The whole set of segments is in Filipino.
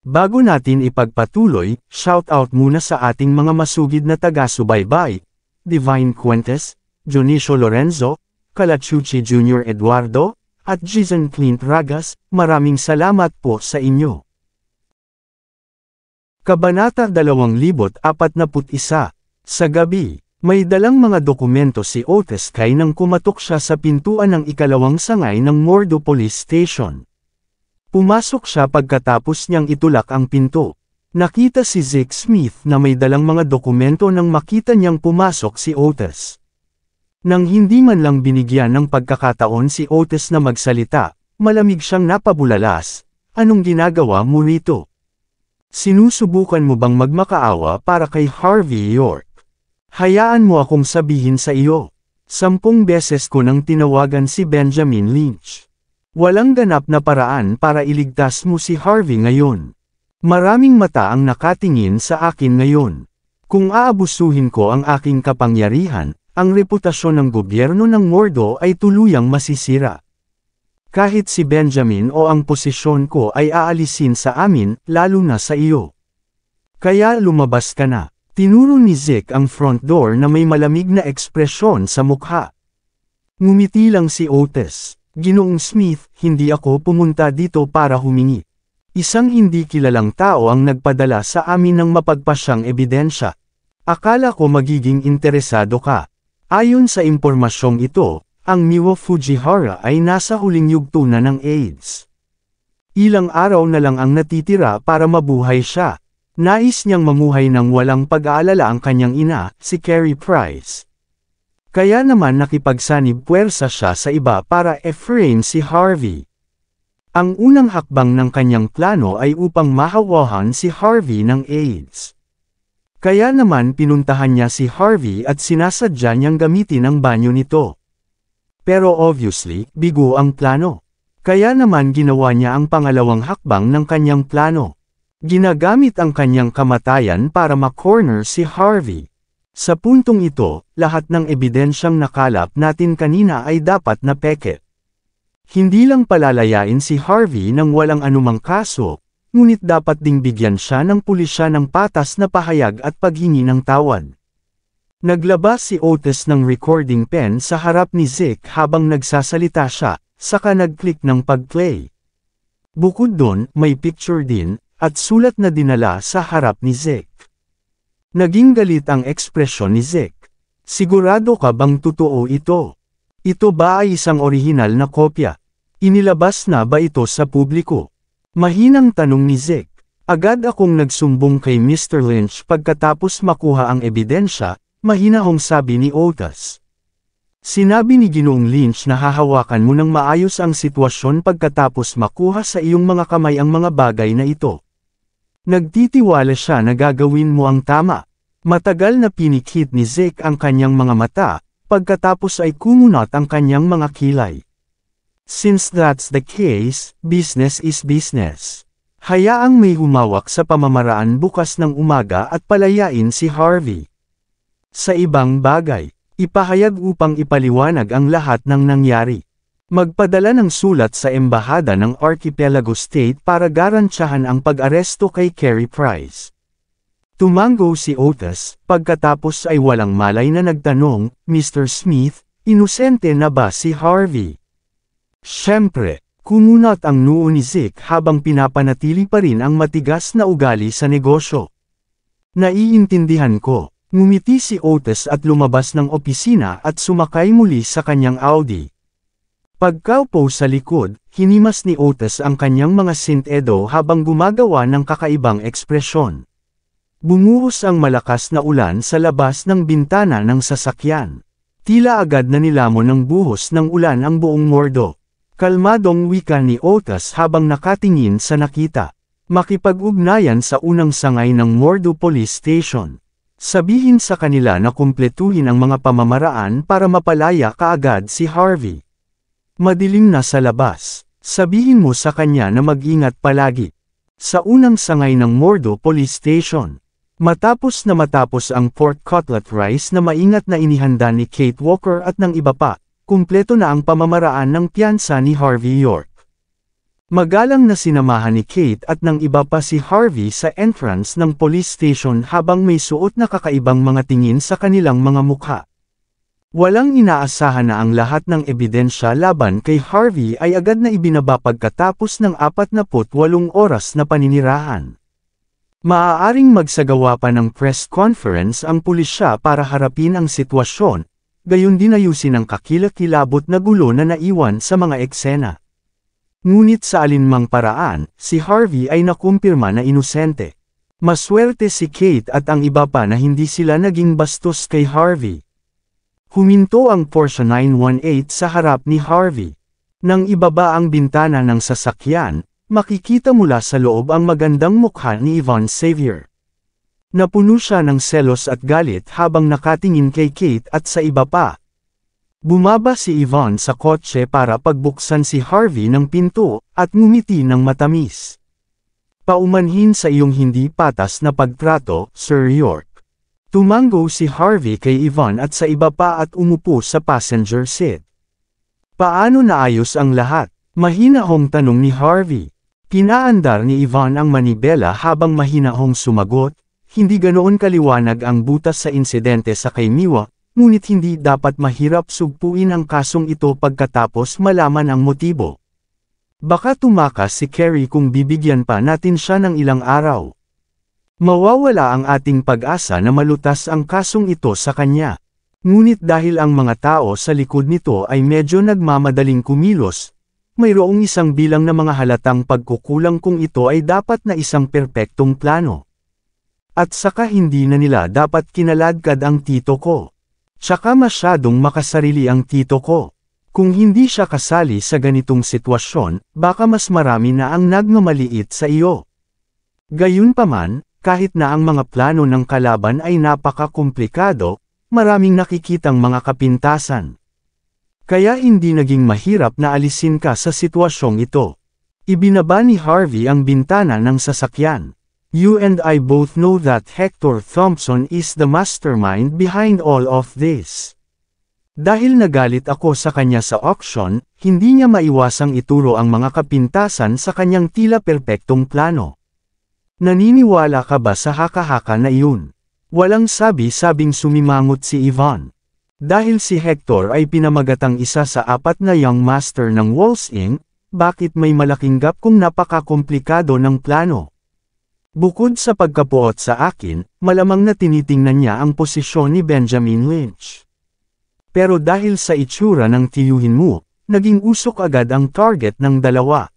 Bago natin ipagpatuloy, shoutout muna sa ating mga masugid na taga-subaybay, Divine Cuentes, Junicio Lorenzo, Calachuchi Jr. Eduardo, at Jason Clint Ragas, maraming salamat po sa inyo. Kabanata 2041. Sa gabi, may dalang mga dokumento si Otis Kay nang kumatok siya sa pintuan ng ikalawang sangay ng Mordo Police Station. Pumasok siya pagkatapos niyang itulak ang pinto. Nakita si Zeke Smith na may dalang mga dokumento nang makita niyang pumasok si Otis. Nang hindi man lang binigyan ng pagkakataon si Otis na magsalita, malamig siyang napabulalas. Anong ginagawa mo rito? Sinusubukan mo bang magmakaawa para kay Harvey York? Hayaan mo akong sabihin sa iyo. 10 beses ko nang tinawagan si Benjamin Lynch. Walang ganap na paraan para iligtas mo si Harvey ngayon. Maraming mata ang nakatingin sa akin ngayon. Kung aabusuhin ko ang aking kapangyarihan, ang reputasyon ng gobyerno ng Mordo ay tuluyang masisira. Kahit si Benjamin o ang posisyon ko ay aalisin sa amin, lalo na sa iyo. Kaya lumabas ka na. Tinuro ni Zeke ang front door na may malamig na ekspresyon sa mukha. Ngumiti lang si Otis. Ginoong Smith, hindi ako pumunta dito para humingi. Isang hindi kilalang tao ang nagpadala sa amin ng mapagpasyang ebidensya. Akala ko magiging interesado ka. Ayon sa impormasyong ito, ang Miwa Fujihara ay nasa huling yugto na ng AIDS. Ilang araw na lang ang natitira para mabuhay siya. Nais niyang mamuhay ng walang pag-aalala ang kanyang ina, si Carrie Price. Kaya naman nakipagsanib puwersa siya sa iba para e-frame si Harvey. Ang unang hakbang ng kanyang plano ay upang mahawahan si Harvey ng AIDS. Kaya naman pinuntahan niya si Harvey at sinasadya niyang gamitin ang banyo nito. Pero obviously, bigo ang plano. Kaya naman ginawa niya ang pangalawang hakbang ng kanyang plano. Ginagamit ang kanyang kamatayan para ma-corner si Harvey. Sa puntong ito, lahat ng ebidensyang nakalap natin kanina ay dapat na peke. Hindi lang palalayain si Harvey ng walang anumang kaso, ngunit dapat ding bigyan siya ng pulisya ng patas na pahayag at paghingi ng tawad. Naglabas si Otis ng recording pen sa harap ni Zeke habang nagsasalita siya, saka nag-click ng pag-play. Bukod doon, may picture din, at sulat na dinala sa harap ni Zeke. Naging galit ang ekspresyon ni Zeke. Sigurado ka bang totoo ito? Ito ba ay isang orihinal na kopya? Inilabas na ba ito sa publiko? Mahinang tanong ni Zeke. Agad akong nagsumbong kay Mr. Lynch pagkatapos makuha ang ebidensya, mahinahong sabi ni Otis. Sinabi ni Ginoong Lynch na hahawakan mo ng maayos ang sitwasyon pagkatapos makuha sa iyong mga kamay ang mga bagay na ito. Nagtitiwala siya na gagawin mo ang tama. Matagal na pinikit ni Zeke ang kanyang mga mata, pagkatapos ay kumunot ang kanyang mga kilay. Since that's the case, business is business. Hayaang may humawak sa pamamaraan bukas ng umaga at palayain si Harvey. Sa ibang bagay, ipahayag upang ipaliwanag ang lahat ng nangyari. Magpadala ng sulat sa embahada ng Archipelago State para garantyahan ang pag-aresto kay Carrie Price. Tumango si Otis, pagkatapos ay walang malay na nagtanong, Mr. Smith, inosente na ba si Harvey? Siyempre, kumunot ang noo ni Zeke habang pinapanatili pa rin ang matigas na ugali sa negosyo. Naiintindihan ko, ngumiti si Otis at lumabas ng opisina at sumakay muli sa kanyang Audi. Pagkaupo sa likod, hinimas ni Otis ang kanyang mga sintedo habang gumagawa ng kakaibang ekspresyon. Bumuhos ang malakas na ulan sa labas ng bintana ng sasakyan. Tila agad na nilamon ng buhos ng ulan ang buong Mordo. Kalmadong wika ni Otis habang nakatingin sa nakita. Makipag-ugnayan sa unang sangay ng Mordo Police Station. Sabihin sa kanila na kumpletuhin ang mga pamamaraan para mapalaya kaagad si Harvey. Madilim na sa labas. Sabihin mo sa kanya na mag-ingat palagi. Sa unang sangay ng Mordo Police Station. Matapos ang pork cutlet rice na maingat na inihanda ni Kate Walker at ng iba pa, kumpleto na ang pamamaraan ng piyansa ni Harvey York. Magalang na sinamahan ni Kate at ng iba pa si Harvey sa entrance ng police station habang may suot na kakaibang mga tingin sa kanilang mga mukha. Walang inaasahan na ang lahat ng ebidensya laban kay Harvey ay agad na ibinaba pagkatapos ng 48 oras na paninirahan. Maaaring magsagawa pa ng press conference ang pulisya para harapin ang sitwasyon, gayon din ayusin ang kakilakilabot na gulo na naiwan sa mga eksena. Ngunit sa alinmang paraan, si Harvey ay nakumpirma na inosente. Maswerte si Kate at ang iba pa na hindi sila naging bastos kay Harvey. Huminto ang Porsche 918 sa harap ni Harvey. Nang ibaba ang bintana ng sasakyan, makikita mula sa loob ang magandang mukha ni Yvonne Xavier. Napuno siya ng selos at galit habang nakatingin kay Kate at sa iba pa. Bumaba si Yvonne sa kotse para pagbuksan si Harvey ng pinto, at ngumiti ng matamis. Paumanhin sa iyong hindi patas na pagtrato, Sir York. Tumango si Harvey kay Yvonne at sa iba pa at umupo sa passenger seat. Paano naayos ang lahat? Mahinahong tanong ni Harvey. Pinaandar ni Yvonne ang manibela habang mahinahong sumagot, hindi ganoon kaliwanag ang butas sa insidente sa kay Miwa, ngunit hindi dapat mahirap sugpuin ang kasong ito pagkatapos malaman ang motibo. Baka tumakas si Carrie kung bibigyan pa natin siya ng ilang araw. Mawawala ang ating pag-asa na malutas ang kasong ito sa kanya. Ngunit dahil ang mga tao sa likod nito ay medyo nagmamadaling kumilos, mayroong isang bilang na mga halatang pagkukulang kung ito ay dapat na isang perpektong plano. At saka hindi na nila dapat kinaladkad ang tito ko. Tsaka masyadong makasarili ang tito ko. Kung hindi siya kasali sa ganitong sitwasyon, baka mas marami na ang nagmamaliit sa iyo. Gayunpaman, kahit na ang mga plano ng kalaban ay napaka-komplikado, maraming nakikitang mga kapintasan. Kaya hindi naging mahirap na alisin ka sa sitwasyong ito. Ibinaba ni Harvey ang bintana ng sasakyan. You and I both know that Hector Thompson is the mastermind behind all of this. Dahil nagalit ako sa kanya sa auction, hindi niya maiwasang ituro ang mga kapintasan sa kanyang tila perpektong plano. Naniniwala ka ba sa haka-haka na iyon? Walang sabi-sabing sumimangot si Yvonne. Dahil si Hector ay pinamagatang isa sa 4 na young master ng Walls Inc., bakit may malaking gap kung napaka-komplikado ng plano? Bukod sa pagkapuot sa akin, malamang na tinitingnan niya ang posisyon ni Benjamin Lynch. Pero dahil sa itsura ng tiyuhin mo, naging usok agad ang target ng dalawa.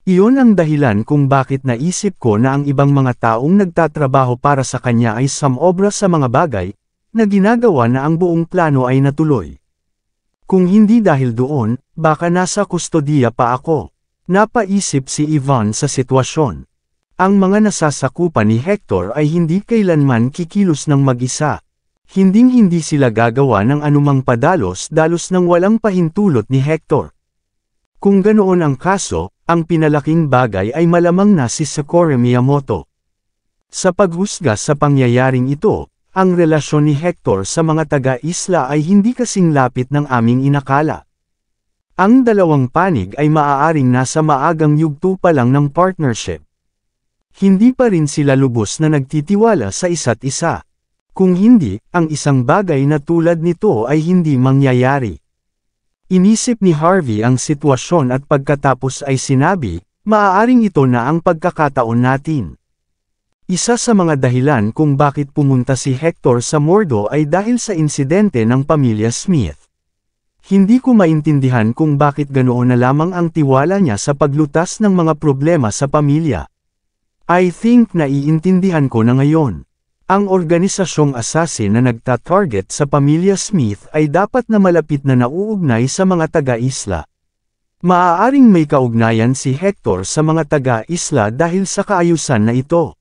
Iyon ang dahilan kung bakit naisip ko na ang ibang mga taong nagtatrabaho para sa kanya ay samobra sa mga bagay, na ginagawa na ang buong plano ay natuloy. Kung hindi dahil doon, baka nasa kustodiya pa ako. Napaisip si Yvonne sa sitwasyon. Ang mga nasasakupan ni Hector ay hindi kailanman kikilos ng mag-isa. Hinding-hindi sila gagawa ng anumang padalos-dalos ng walang pahintulot ni Hector. Kung ganoon ang kaso, ang pinalaking bagay ay malamang na si Sakura Miyamoto. Sa paghusga sa pangyayaring ito, ang relasyon ni Hector sa mga taga-isla ay hindi kasing lapit ng aming inakala. Ang dalawang panig ay maaaring nasa maagang yugto pa lang ng partnership. Hindi pa rin sila lubos na nagtitiwala sa isa't isa. Kung hindi, ang isang bagay na tulad nito ay hindi mangyayari. Inisip ni Harvey ang sitwasyon at pagkatapos ay sinabi, maaaring ito na ang pagkakataon natin. Isa sa mga dahilan kung bakit pumunta si Hector sa Mordo ay dahil sa insidente ng pamilya Smith. Hindi ko maintindihan kung bakit ganoon na lamang ang tiwala niya sa paglutas ng mga problema sa pamilya. I think naiintindihan ko na ngayon. Ang organisasyong assassin na nagta-target sa pamilya Smith ay dapat na malapit na nauugnay sa mga taga-isla. Maaaring may kaugnayan si Hector sa mga taga-isla dahil sa kaayusan na ito.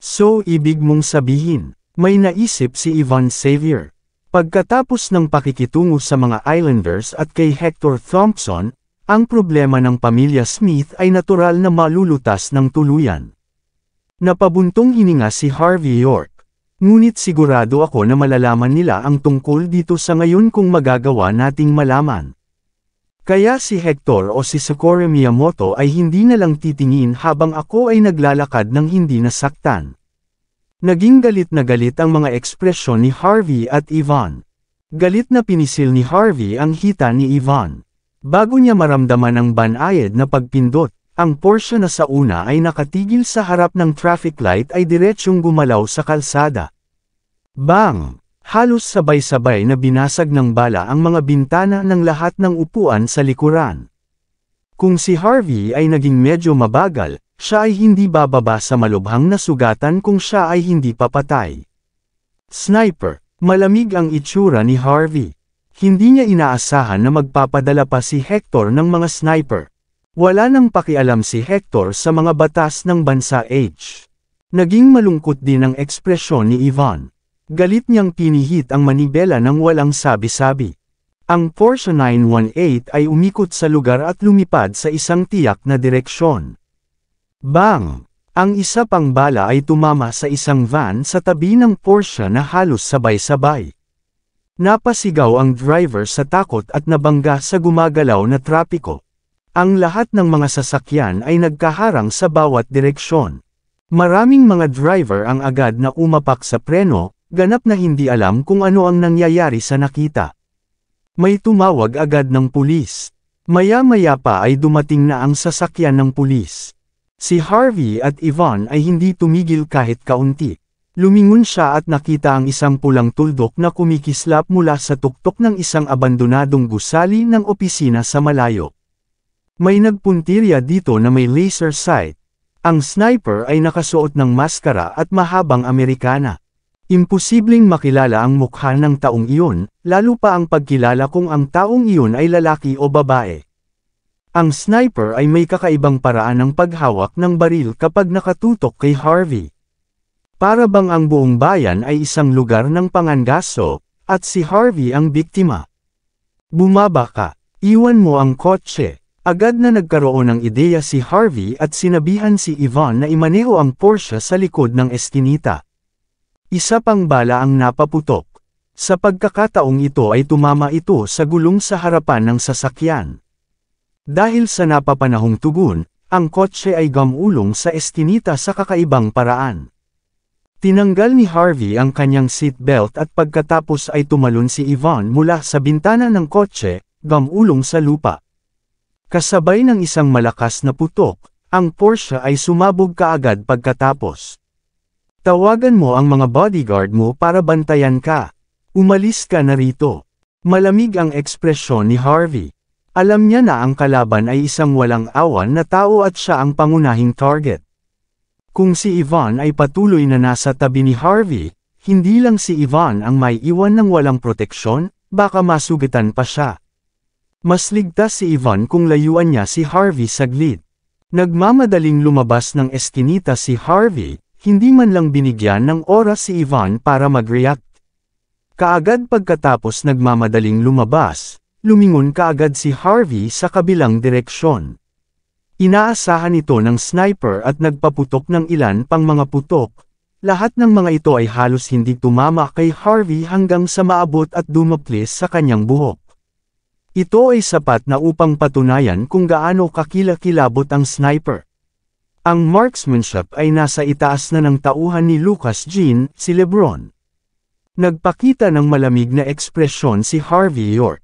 So ibig mong sabihin, may naisip si Yvonne Xavier. Pagkatapos ng pakikitungo sa mga Islanders at kay Hector Thompson, ang problema ng pamilya Smith ay natural na malulutas ng tuluyan. Napabuntong hininga si Harvey York. Ngunit sigurado ako na malalaman nila ang tungkol dito sa ngayon kung magagawa nating malaman. Kaya si Hector o si Sakura Miyamoto ay hindi na lang titingin habang ako ay naglalakad ng hindi nasaktan. Naging galit na galit ang mga ekspresyon ni Harvey at Yvonne. Galit na pinisil ni Harvey ang hita ni Yvonne. Bago niya maramdaman ang banayad na pagpindot, ang Porsche na sa una ay nakatigil sa harap ng traffic light ay diretsyong gumalaw sa kalsada. Bang! Halos sabay-sabay na binasag ng bala ang mga bintana ng lahat ng upuan sa likuran. Kung si Harvey ay naging medyo mabagal, siya ay hindi bababa sa malubhang na sugatan kung siya ay hindi papatay. Sniper. Malamig ang itsura ni Harvey. Hindi niya inaasahan na magpapadala pa si Hector ng mga sniper. Wala nang pakialam si Hector sa mga batas ng bansa H. Naging malungkot din ang ekspresyon ni Yvonne. Galit niyang pinihit ang manibela ng walang sabi-sabi. Ang Porsche 918 ay umikot sa lugar at lumipad sa isang tiyak na direksyon. Bang! Ang isa pang bala ay tumama sa isang van sa tabi ng Porsche na halos sabay-sabay. Napasigaw ang driver sa takot at nabangga sa gumagalaw na trapiko. Ang lahat ng mga sasakyan ay nagkaharang sa bawat direksyon. Maraming mga driver ang agad na umapak sa preno, ganap na hindi alam kung ano ang nangyayari sa nakita. May tumawag agad ng pulis. Maya-maya pa ay dumating na ang sasakyan ng pulis. Si Harvey at Yvonne ay hindi tumigil kahit kaunti. Lumingon siya at nakita ang isang pulang tuldok na kumikislap mula sa tuktok ng isang abandonadong gusali ng opisina sa malayo. May nagpuntirya dito na may laser sight. Ang sniper ay nakasuot ng maskara at mahabang Amerikana. Imposibleng makilala ang mukha ng taong iyon, lalo pa ang pagkilala kung ang taong iyon ay lalaki o babae. Ang sniper ay may kakaibang paraan ng paghawak ng baril kapag nakatutok kay Harvey. Para bang ang buong bayan ay isang lugar ng pangangaso, at si Harvey ang biktima. Bumaba ka, iwan mo ang kotse. Agad na nagkaroon ng ideya si Harvey at sinabihan si Yvonne na imaneho ang Porsche sa likod ng eskinita. Isa pang bala ang napaputok. Sa pagkakataong ito ay tumama ito sa gulong sa harapan ng sasakyan. Dahil sa napapanahong tugon, ang kotse ay gumulong sa eskinita sa kakaibang paraan. Tinanggal ni Harvey ang kanyang seatbelt at pagkatapos ay tumalon si Yvonne mula sa bintana ng kotse, gumulong sa lupa. Kasabay ng isang malakas na putok, ang Porsche ay sumabog kaagad pagkatapos. Tawagan mo ang mga bodyguard mo para bantayan ka. Umalis ka na rito. Malamig ang ekspresyon ni Harvey. Alam niya na ang kalaban ay isang walang awan na tao at siya ang pangunahing target. Kung si Yvonne ay patuloy na nasa tabi ni Harvey, hindi lang si Yvonne ang may iwan ng walang proteksyon, baka masugitan pa siya. Mas ligtas si Yvonne kung layuan niya si Harvey saglit. Nagmamadaling lumabas ng eskinita si Harvey, hindi man lang binigyan ng oras si Yvonne para mag-react. Kaagad pagkatapos nagmamadaling lumabas, lumingon kaagad si Harvey sa kabilang direksyon. Inaasahan ito ng sniper at nagpaputok ng ilan pang mga putok. Lahat ng mga ito ay halos hindi tumama kay Harvey hanggang sa maabot at dumaplis sa kanyang buhok. Ito ay sapat na upang patunayan kung gaano kakilakilabot ang sniper. Ang marksmanship ay nasa itaas na ng tauhan ni Lucas Jean, si Lebron. Nagpakita ng malamig na ekspresyon si Harvey York.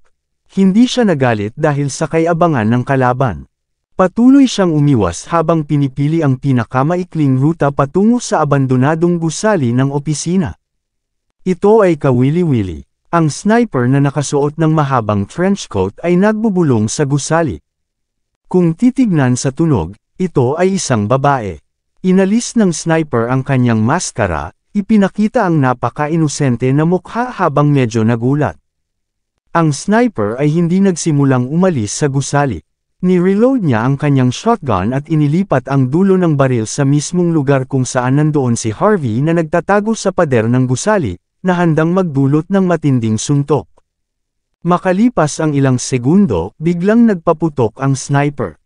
Hindi siya nagalit dahil sa kayabangan ng kalaban. Patuloy siyang umiwas habang pinipili ang pinakamaikling ruta patungo sa abandonadong gusali ng opisina. Ito ay kawili-wili. Ang sniper na nakasuot ng mahabang trenchcoat ay nagbubulong sa gusali. Kung titignan sa tunog, ito ay isang babae. Inalis ng sniper ang kanyang maskara, ipinakita ang napaka-inosente na mukha habang medyo nagulat. Ang sniper ay hindi nagsimulang umalis sa gusali. Ni-reload niya ang kanyang shotgun at inilipat ang dulo ng baril sa mismong lugar kung saan nandoon si Harvey na nagtatago sa pader ng gusali, na handang magdulot ng matinding suntok. Makalipas ang ilang segundo, biglang nagpaputok ang sniper.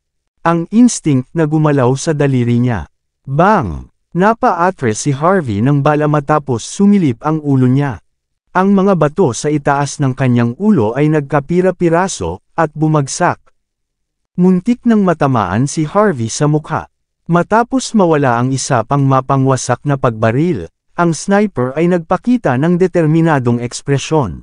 Ang instinct na gumalaw sa daliri niya. Bang! Napa-atres si Harvey ng bala matapos sumilip ang ulo niya. Ang mga bato sa itaas ng kanyang ulo ay nagkapira-piraso, at bumagsak. Muntik nang matamaan si Harvey sa mukha. Matapos mawala ang isa pang mapangwasak na pagbaril, ang sniper ay nagpakita ng determinadong ekspresyon.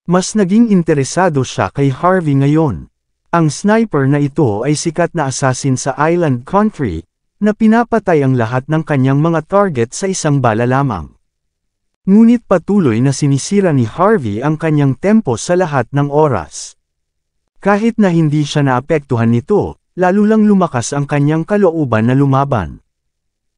Mas naging interesado siya kay Harvey ngayon. Ang sniper na ito ay sikat na assassin sa Island Country, na pinapatay ang lahat ng kanyang mga target sa isang bala lamang. Ngunit patuloy na sinisira ni Harvey ang kanyang tempo sa lahat ng oras. Kahit na hindi siya naapektuhan nito, lalo lang lumakas ang kanyang kalooban na lumaban.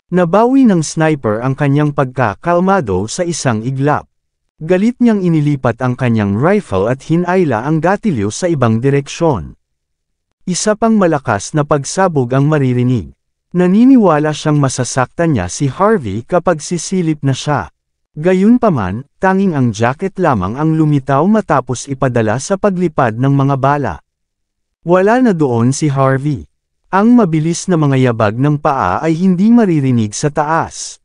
Nabawi ng sniper ang kanyang pagkakalmado sa isang iglap. Galit niyang inilipat ang kanyang rifle at hinayla ang gatilyo sa ibang direksyon. Isa pang malakas na pagsabog ang maririnig. Naniniwala siyang masasaktan niya si Harvey kapag sisilip na siya. Gayunpaman, tanging ang jacket lamang ang lumitaw matapos ipadala sa paglipad ng mga bala. Wala na doon si Harvey. Ang mabilis na mga yabag ng paa ay hindi maririnig sa taas.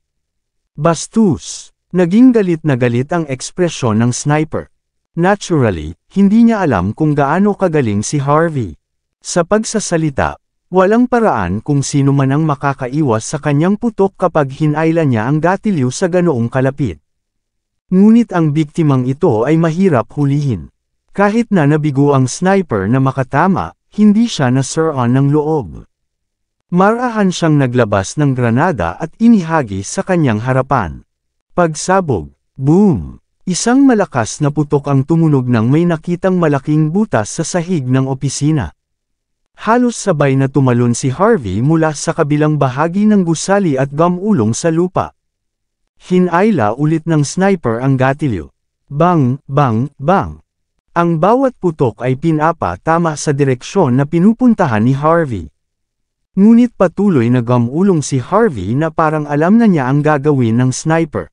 Bastos, naging galit na galit ang ekspresyon ng sniper. Naturally, hindi niya alam kung gaano kagaling si Harvey. Sa pagsasalita, walang paraan kung sino man ang makakaiwas sa kanyang putok kapag hinayla niya ang gatilyo sa ganoong kalapit. Ngunit ang biktimang ito ay mahirap hulihin. Kahit na nabigo ang sniper na makatama, hindi siya nasiraan ng loob. Marahan siyang naglabas ng granada at inihagis sa kanyang harapan. Pagsabog, boom! Isang malakas na putok ang tumunog nang may nakitang malaking butas sa sahig ng opisina. Halos sabay na tumalon si Harvey mula sa kabilang bahagi ng gusali at gamulong sa lupa. Hinayla ulit ng sniper ang gatilyo. Bang, bang, bang! Ang bawat putok ay pinapa-tama sa direksyon na pinupuntahan ni Harvey. Ngunit patuloy na gamulong si Harvey na parang alam na niya ang gagawin ng sniper.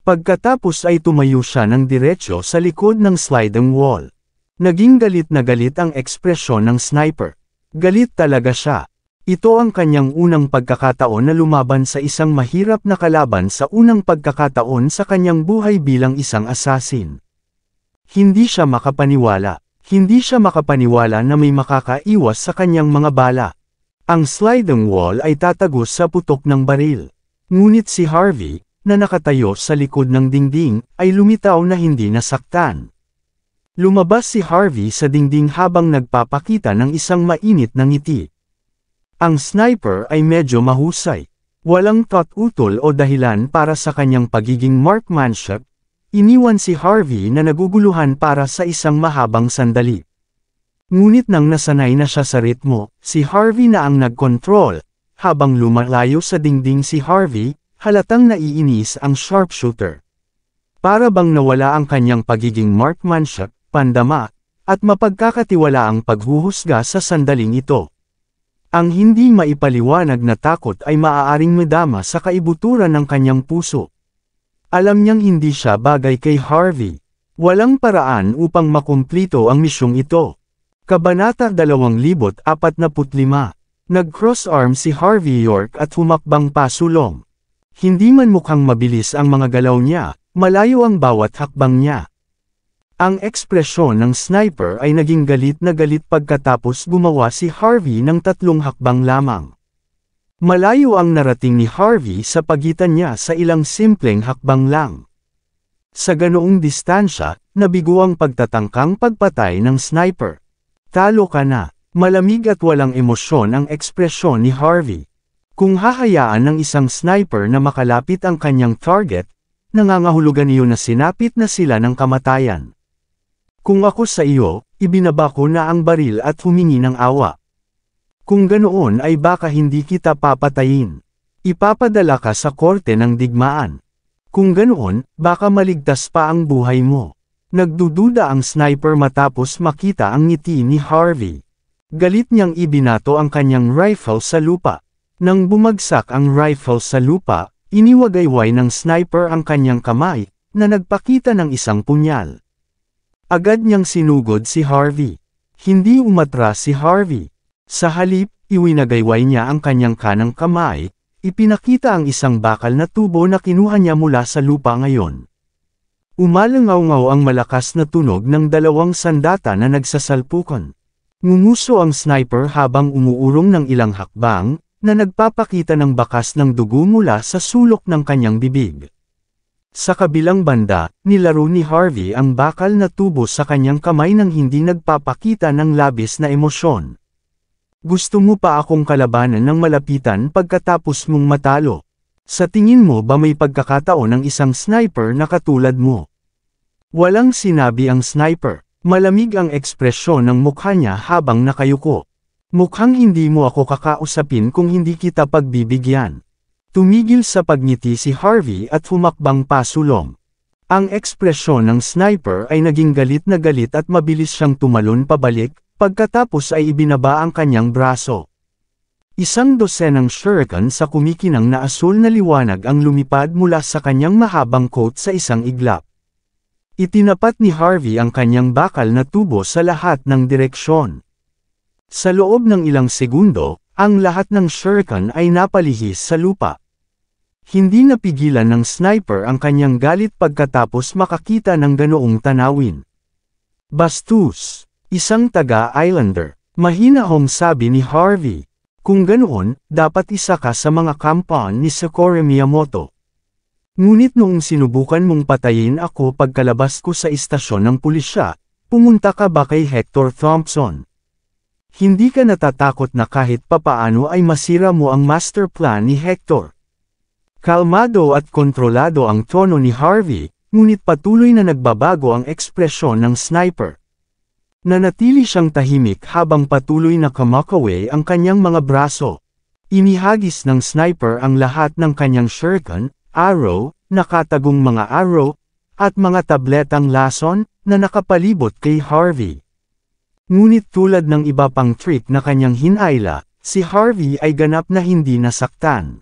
Pagkatapos ay tumayo siya ng diretsyo sa likod ng sliding wall. Naging galit na galit ang ekspresyon ng sniper. Galit talaga siya. Ito ang kanyang unang pagkakataon na lumaban sa isang mahirap na kalaban sa unang pagkakataon sa kanyang buhay bilang isang assassin. Hindi siya makapaniwala. Hindi siya makapaniwala na may makakaiwas sa kanyang mga bala. Ang sliding wall ay tatagos sa putok ng baril. Ngunit si Harvey, na nakatayo sa likod ng dingding, ay lumitaw na hindi nasaktan. Lumabas si Harvey sa dingding habang nagpapakita ng isang mainit na ngiti. Ang sniper ay medyo mahusay. Walang tututol o dahilan para sa kanyang pagiging marksmanship. Iniwan si Harvey na naguguluhan para sa isang mahabang sandali. Ngunit nang nasanay na siya sa ritmo, si Harvey na ang nagkontrol. Habang lumalayo sa dingding si Harvey, halatang naiinis ang sharpshooter. Para bang nawala ang kanyang pagiging marksmanship, pandama, at mapagkakatiwalaang paghuhusga sa sandaling ito. Ang hindi maipaliwanag na takot ay maaaring madama sa kaibuturan ng kanyang puso. Alam niyang hindi siya bagay kay Harvey. Walang paraan upang makumplito ang misyong ito. Kabanata 2045. Nag-cross arm si Harvey York at humakbang pasulong. Hindi man mukhang mabilis ang mga galaw niya, malayo ang bawat hakbang niya. Ang ekspresyon ng sniper ay naging galit na galit pagkatapos gumawa si Harvey ng 3 hakbang lamang. Malayo ang narating ni Harvey sa pagitan niya sa ilang simpleng hakbang lang. Sa ganoong distansya, nabigo ang pagtatangkang pagpatay ng sniper. Talo ka na. Malamig at walang emosyon ang ekspresyon ni Harvey. Kung hahayaan ng isang sniper na makalapit ang kanyang target, nangangahulugan iyon na sinapit na sila ng kamatayan. Kung ako sa iyo, ibinaba ko na ang baril at humingi ng awa. Kung ganoon ay baka hindi kita papatayin. Ipapadala ka sa korte ng digmaan. Kung ganoon, baka maligtas pa ang buhay mo. Nagdududa ang sniper matapos makita ang ngiti ni Harvey. Galit niyang ibinato ang kanyang rifle sa lupa. Nang bumagsak ang rifle sa lupa, iniwagayway ng sniper ang kanyang kamay, na nagpakita ng isang punyal. Agad niyang sinugod si Harvey. Hindi umatras si Harvey. Sa halip, iwinagayway niya ang kanyang kanang kamay, ipinakita ang isang bakal na tubo na kinuha niya mula sa lupa ngayon. Umalangaw-ngaw ang malakas na tunog ng 2 sandata na nagsasalpukan. Ngumuso ang sniper habang umuurong ng ilang hakbang, na nagpapakita ng bakas ng dugo mula sa sulok ng kanyang bibig. Sa kabilang banda, nilaro ni Harvey ang bakal na tubo sa kanyang kamay nang hindi nagpapakita ng labis na emosyon. Gusto mo pa akong kalabanan ng malapitan pagkatapos mong matalo? Sa tingin mo ba may pagkakataon ng isang sniper na katulad mo? Walang sinabi ang sniper. Malamig ang ekspresyon ng mukha niya habang nakayuko. Mukhang hindi mo ako kakausapin kung hindi kita pagbibigyan. Tumigil sa pagngiti si Harvey at humakbang pasulong. Ang ekspresyon ng sniper ay naging galit na galit at mabilis siyang tumalon pabalik, pagkatapos ay ibinaba ang kanyang braso. Isang dosenang shuriken sa kumikinang na asul na liwanag ang lumipad mula sa kanyang mahabang coat sa isang iglap. Itinapat ni Harvey ang kanyang bakal na tubo sa lahat ng direksyon. Sa loob ng ilang segundo, ang lahat ng shuriken ay napalihis sa lupa. Hindi napigilan ng sniper ang kanyang galit pagkatapos makakita ng ganoong tanawin. Bastos, isang taga-islander, mahinahong sabi ni Harvey. Kung ganoon, dapat isa ka sa mga kampan ni Sakura Miyamoto. Ngunit noong sinubukan mong patayin ako pagkalabas ko sa istasyon ng pulisya, pumunta ka ba kay Hector Thompson? Hindi ka natatakot na kahit papaano ay masira mo ang master plan ni Hector. Kalmado at kontrolado ang tono ni Harvey, ngunit patuloy na nagbabago ang ekspresyon ng sniper. Nanatili siyang tahimik habang patuloy na kumakaway ang kanyang mga braso. Inihagis ng sniper ang lahat ng kanyang shuriken, arrow, nakatagong mga arrow, at mga tabletang lason, na nakapalibot kay Harvey. Ngunit tulad ng iba pang trick na kanyang hinayla, si Harvey ay ganap na hindi nasaktan.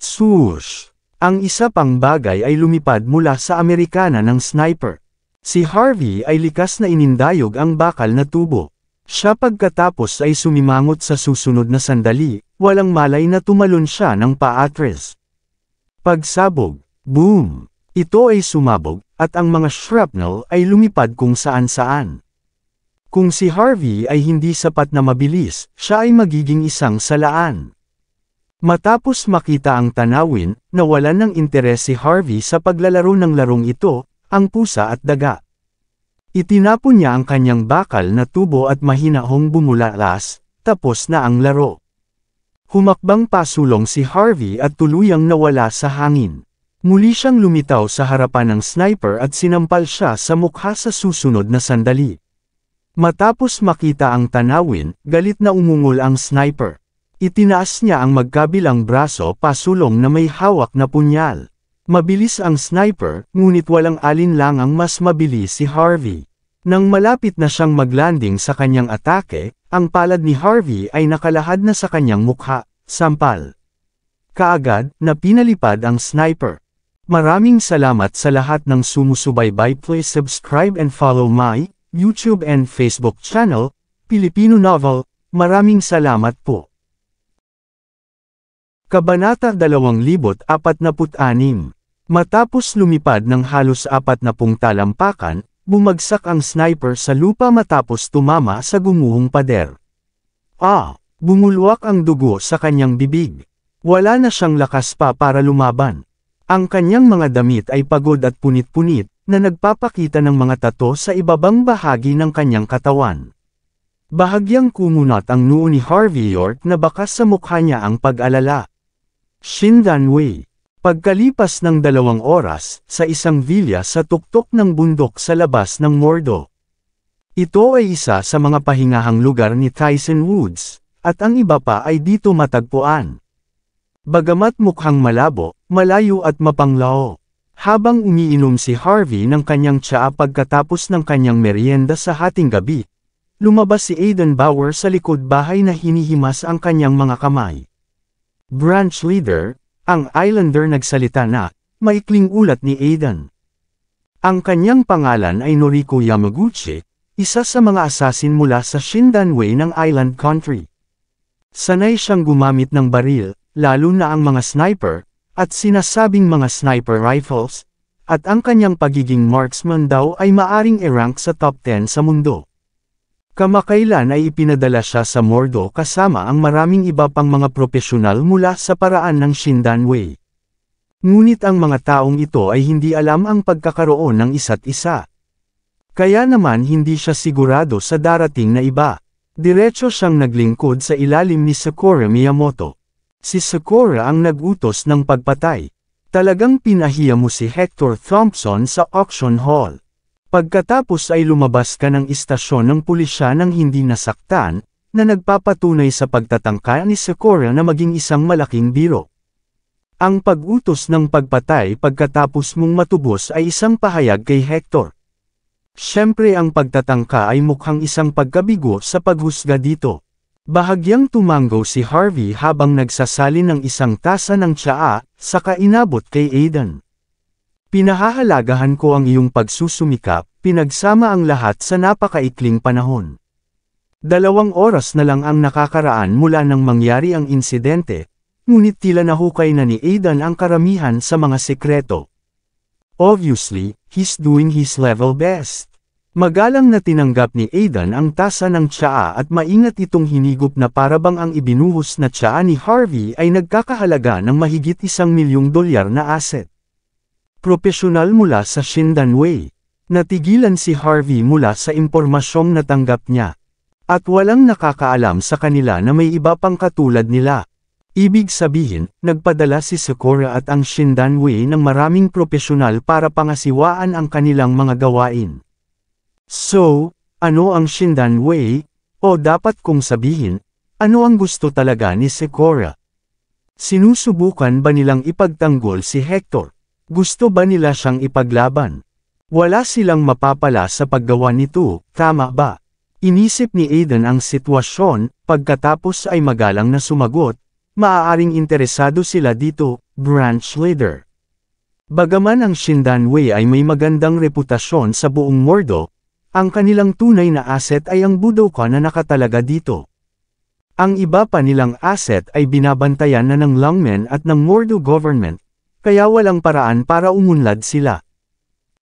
Swoosh! Ang isa pang bagay ay lumipad mula sa Amerikana ng sniper. Si Harvey ay likas na inindayog ang bakal na tubo. Siya pagkatapos ay sumimangot sa susunod na sandali, walang malay na tumalon siya ng paatres. Pagsabog, boom! Ito ay sumabog, at ang mga shrapnel ay lumipad kung saan-saan. Kung si Harvey ay hindi sapat na mabilis, siya ay magiging isang salaan. Matapos makita ang tanawin, nawalan ng interes si Harvey sa paglalaro ng larong ito, ang pusa at daga. Itinapon niya ang kanyang bakal na tubo at mahinahong bumulalas, tapos na ang laro. Humakbang pasulong si Harvey at tuluyang nawala sa hangin. Muli siyang lumitaw sa harapan ng sniper at sinampal siya sa mukha sa susunod na sandali. Matapos makita ang tanawin, galit na umungol ang sniper. Itinaas niya ang magkabilang braso pasulong na may hawak na punyal. Mabilis ang sniper, ngunit walang alinlangang mas mabilis si Harvey. Nang malapit na siyang maglanding sa kanyang atake, ang palad ni Harvey ay nakalahad na sa kanyang mukha, sampal. Kaagad, na pinalipad ang sniper. Maraming salamat sa lahat ng sumusubaybay. Please subscribe and follow my YouTube and Facebook channel, Pilipino Novel. Maraming salamat po. Kabanata 2046. Matapos lumipad ng halos 40 talampakan, bumagsak ang sniper sa lupa matapos tumama sa gumuhong pader. Bumulwak ang dugo sa kanyang bibig. Wala na siyang lakas pa para lumaban. Ang kanyang mga damit ay pagod at punit-punit, na nagpapakita ng mga tato sa ibabang bahagi ng kanyang katawan. Bahagyang kumunat ang noo ni Harvey York na bakas sa mukha niya ang pag-alala. Shindanwei. Pagkalipas ng 2 oras, sa isang villa sa tuktok ng bundok sa labas ng Mordo. Ito ay isa sa mga pahingahang lugar ni Tyson Woods, at ang iba pa ay dito matagpuan. Bagamat mukhang malabo, malayo at mapanglao. Habang umiinom si Harvey ng kanyang tsaa pagkatapos ng kanyang merienda sa hating gabi, lumabas si Aiden Bauer sa likod bahay na hinihimas ang kanyang mga kamay. Branch leader, ang islander nagsalita na, maikling ulat ni Aiden. Ang kanyang pangalan ay Noriko Yamaguchi, isa sa mga asasin mula sa Shindanwei ng Island Country. Sanay siyang gumamit ng baril, lalo na ang mga sniper, at sinasabing mga sniper rifles, at ang kanyang pagiging marksman daw ay maaring i-rank sa top 10 sa mundo. Kamakailan ay ipinadala siya sa Mordo kasama ang maraming iba pang mga propesyonal mula sa paraan ng Shindanwei. Ngunit ang mga taong ito ay hindi alam ang pagkakaroon ng isa't isa. Kaya naman hindi siya sigurado sa darating na iba. Diretso siyang naglingkod sa ilalim ni Sakura Miyamoto. Si Sakura ang nag-utos ng pagpatay. Talagang pinahiya mo si Hector Thompson sa auction hall. Pagkatapos ay lumabas ka ng istasyon ng pulisya nang hindi nasaktan, na nagpapatunay sa pagtatangka ni Sakura na maging isang malaking biro. Ang pag-utos ng pagpatay pagkatapos mong matubos ay isang pahayag kay Hector. Siyempre ang pagtatangka ay mukhang isang pagkabigo sa paghusga dito. Bahagyang tumango si Harvey habang nagsasalin ng isang tasa ng tsaa, saka inabot kay Aiden. Pinahahalagahan ko ang iyong pagsusumikap, pinagsama ang lahat sa napakaikling panahon. 2 oras na lang ang nakakaraan mula nang mangyari ang insidente, ngunit tila nahukay na ni Aiden ang karamihan sa mga sekreto. Obviously, he's doing his level best. Magalang na tinanggap ni Aiden ang tasa ng tsaa at maingat itong hinigop na parabang ang ibinuhos na tsaa ni Harvey ay nagkakahalaga ng mahigit $1,000,000 na asset. Propesyonal mula sa Shindanwei. Natigilan si Harvey mula sa impormasyong natanggap niya. At walang nakakaalam sa kanila na may iba pang katulad nila. Ibig sabihin, nagpadala si Sakura at ang Shindanwei ng maraming propesyonal para pangasiwaan ang kanilang mga gawain. So, ano ang Shindanwei? O dapat kong sabihin, ano ang gusto talaga ni Sakura? Sinusubukan ba nilang ipagtanggol si Hector? Gusto ba nila siyang ipaglaban? Wala silang mapapala sa paggawa nito, tama ba? Inisip ni Aiden ang sitwasyon, pagkatapos ay magalang na sumagot, maaaring interesado sila dito, branch leader. Bagaman ang Shindanwei ay may magandang reputasyon sa buong Mordo, ang kanilang tunay na asset ay ang Budokan na nakatalaga dito. Ang iba pa nilang asset ay binabantayan na ng Lungmen at ng Mordo government, kaya walang paraan para umunlad sila.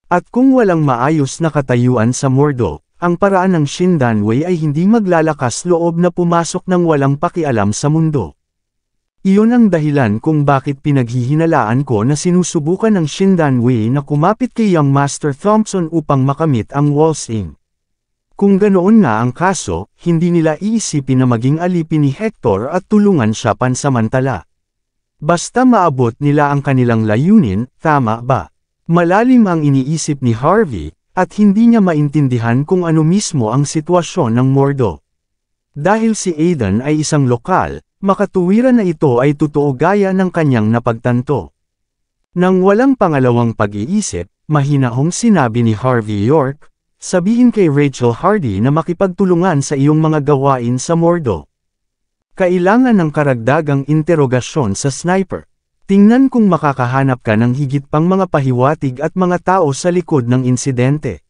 At kung walang maayos na katayuan sa Mordo, ang paraan ng Shindanwei ay hindi maglalakas loob na pumasok ng walang pakialam sa mundo. Iyon ang dahilan kung bakit pinaghihinalaan ko na sinusubukan ng Shindanwei na kumapit kay Young Master Thompson upang makamit ang Walsing. Kung ganoon nga ang kaso, hindi nila iisipin na maging alipin ni Hector at tulungan siya pansamantala. Basta maabot nila ang kanilang layunin, tama ba? Malalim ang iniisip ni Harvey, at hindi niya maintindihan kung ano mismo ang sitwasyon ng Mordo. Dahil si Aiden ay isang lokal, makatuwiran na ito ay totoo gaya ng kanyang napagtanto. Nang walang pangalawang pag-iisip, mahinahong sinabi ni Harvey York, sabihin kay Rachel Hardy na makipagtulungan sa iyong mga gawain sa Mordo. Kailangan ng karagdagang interogasyon sa sniper. Tingnan kung makakahanap ka ng higit pang mga pahiwatig at mga tao sa likod ng insidente.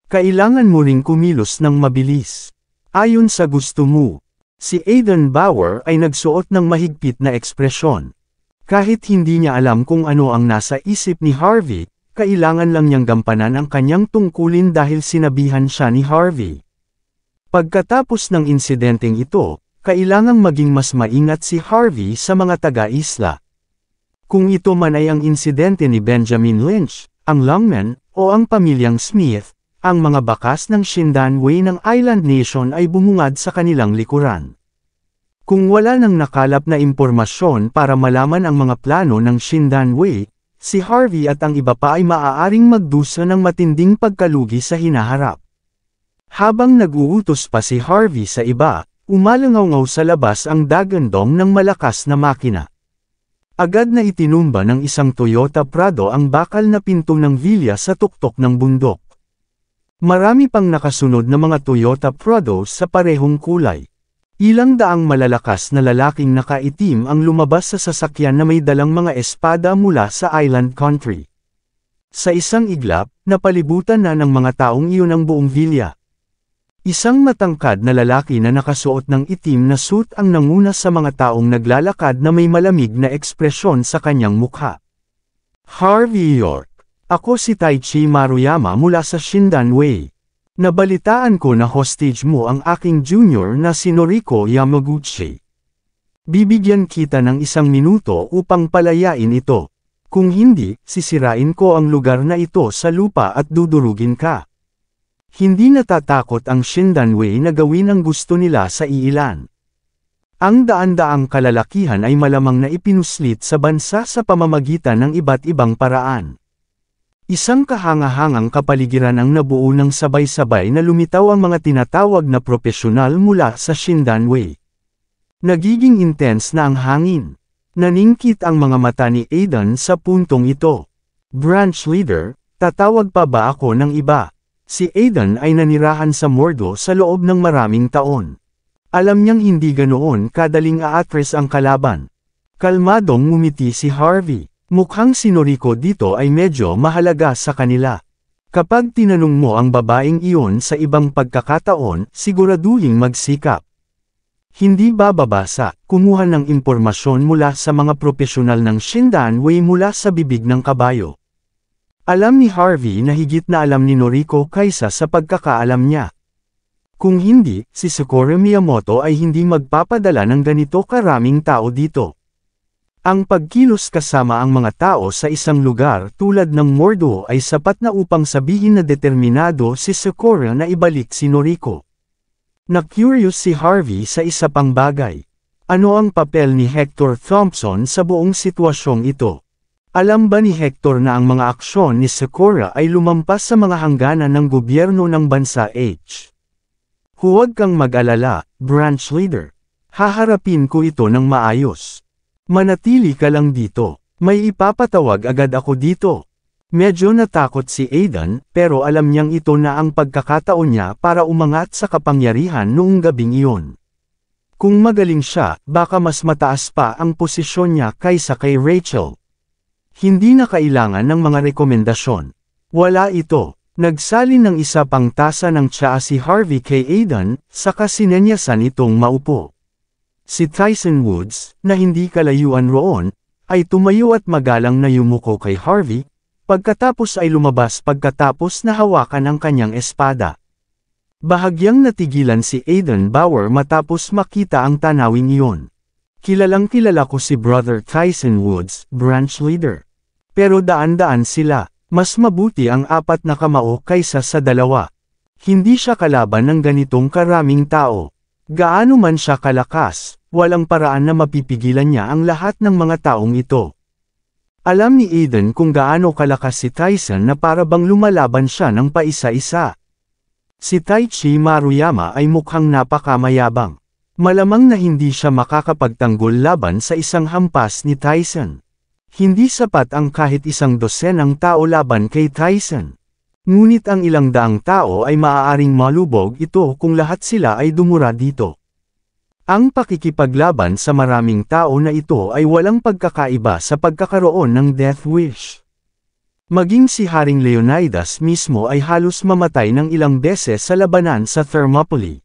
Kailangan mo ring kumilos ng mabilis. Ayon sa gusto mo. Si Aiden Bauer ay nagsuot ng mahigpit na ekspresyon. Kahit hindi niya alam kung ano ang nasa isip ni Harvey, kailangan lang niyang gampanan ang kanyang tungkulin dahil sinabihan siya ni Harvey. Pagkatapos ng insidenteng ito, kailangang maging mas maingat si Harvey sa mga taga-isla. Kung ito man ay ang insidente ni Benjamin Lynch, ang Lungmen, o ang pamilyang Smith, ang mga bakas ng Shindanwei ng Island Nation ay bumungad sa kanilang likuran. Kung wala nang nakalap na impormasyon para malaman ang mga plano ng Shindanwei, si Harvey at ang iba pa ay maaaring magdusa ng matinding pagkalugi sa hinaharap. Habang nag-uutos pa si Harvey sa iba, umalangaw-ngaw sa labas ang dagandong ng malakas na makina. Agad na itinumba ng isang Toyota Prado ang bakal na pinto ng Villa sa tuktok ng bundok. Marami pang nakasunod na mga Toyota Prado sa parehong kulay. Ilang daang malalakas na lalaking nakaitim ang lumabas sa sasakyan na may dalang mga espada mula sa Island Country. Sa isang iglap, napalibutan na ng mga taong iyon ang buong Villa. Isang matangkad na lalaki na nakasuot ng itim na suit ang nanguna sa mga taong naglalakad na may malamig na ekspresyon sa kanyang mukha. Harvey York. Ako si Taichi Maruyama mula sa Shindanwei. Nabalitaan ko na hostage mo ang aking junior na si Noriko Yamaguchi. Bibigyan kita ng 1 minuto upang palayain ito. Kung hindi, sisirain ko ang lugar na ito sa lupa at dudurugin ka. Hindi natatakot ang Shindanwei na gawin ang gusto nila sa iilan. Ang daan-daang kalalakihan ay malamang na ipinuslit sa bansa sa pamamagitan ng iba't ibang paraan. Isang kahangahangang kapaligiran ang nabuo ng sabay-sabay na lumitaw ang mga tinatawag na propesyonal mula sa Shindanwei. Nagiging intense na ang hangin. Naningkit ang mga mata ni Aidan sa puntong ito. Branch leader, tatawag pa ba ako ng iba? Si Aidan ay nanirahan sa Mordo sa loob ng maraming taon. Alam niyang hindi ganoon kadaling aatres ang kalaban. Kalmadong ngumiti si Harvey. Mukhang si Noriko dito ay medyo mahalaga sa kanila. Kapag tinanong mo ang babaeng iyon sa ibang pagkakataon, siguraduhing magsikap. Hindi bababasa, kumuha ng impormasyon mula sa mga propesyonal ng Shindanwei mula sa bibig ng kabayo. Alam ni Harvey na higit na alam ni Noriko kaysa sa pagkakaalam niya. Kung hindi, si Sakura Miyamoto ay hindi magpapadala ng ganito karaming tao dito. Ang pagkilos kasama ang mga tao sa isang lugar tulad ng Mordo ay sapat na upang sabihin na determinado si Sakura na ibalik si Noriko. Na-curious si Harvey sa isa pang bagay. Ano ang papel ni Hector Thompson sa buong sitwasyong ito? Alam ba ni Hector na ang mga aksyon ni Sakura ay lumampas sa mga hangganan ng gobyerno ng bansa H? Huwag kang mag-alala, branch leader. Haharapin ko ito ng maayos. Manatili ka lang dito. May ipapatawag agad ako dito. Medyo natakot si Aidan, pero alam niyang ito na ang pagkakataon niya para umangat sa kapangyarihan noong gabing iyon. Kung magaling siya, baka mas mataas pa ang posisyon niya kaysa kay Rachel. Hindi na kailangan ng mga rekomendasyon. Wala ito. Nagsalin ng isa pang tasa ng tsaa si Harvey kay Aidan, saka sinenyasan itong maupo. Si Tyson Woods, na hindi kalayuan roon, ay tumayo at magalang na yumuko kay Harvey, pagkatapos ay lumabas pagkatapos na hawakan ang kanyang espada. Bahagyang natigilan si Aidan Bauer matapos makita ang tanawing iyon. Kilalang kilala ko si Brother Tyson Woods, branch leader. Pero daan-daan sila, mas mabuti ang 4 na kamao kaysa sa 2. Hindi siya kalaban ng ganitong karaming tao. Gaano man siya kalakas, walang paraan na mapipigilan niya ang lahat ng mga taong ito. Alam ni Aidan kung gaano kalakas si Tyson na para bang lumalaban siya ng paisa-isa. Si Taichi Maruyama ay mukhang napakamayabang. Malamang na hindi siya makakapagtanggol laban sa isang hampas ni Tyson. Hindi sapat ang kahit 1 dosenang tao laban kay Tyson. Ngunit ang ilang daang tao ay maaaring malubog ito kung lahat sila ay dumura dito. Ang pakikipaglaban sa maraming tao na ito ay walang pagkakaiba sa pagkakaroon ng death wish. Maging si Haring Leonidas mismo ay halos mamatay ng ilang beses sa labanan sa Thermopylae.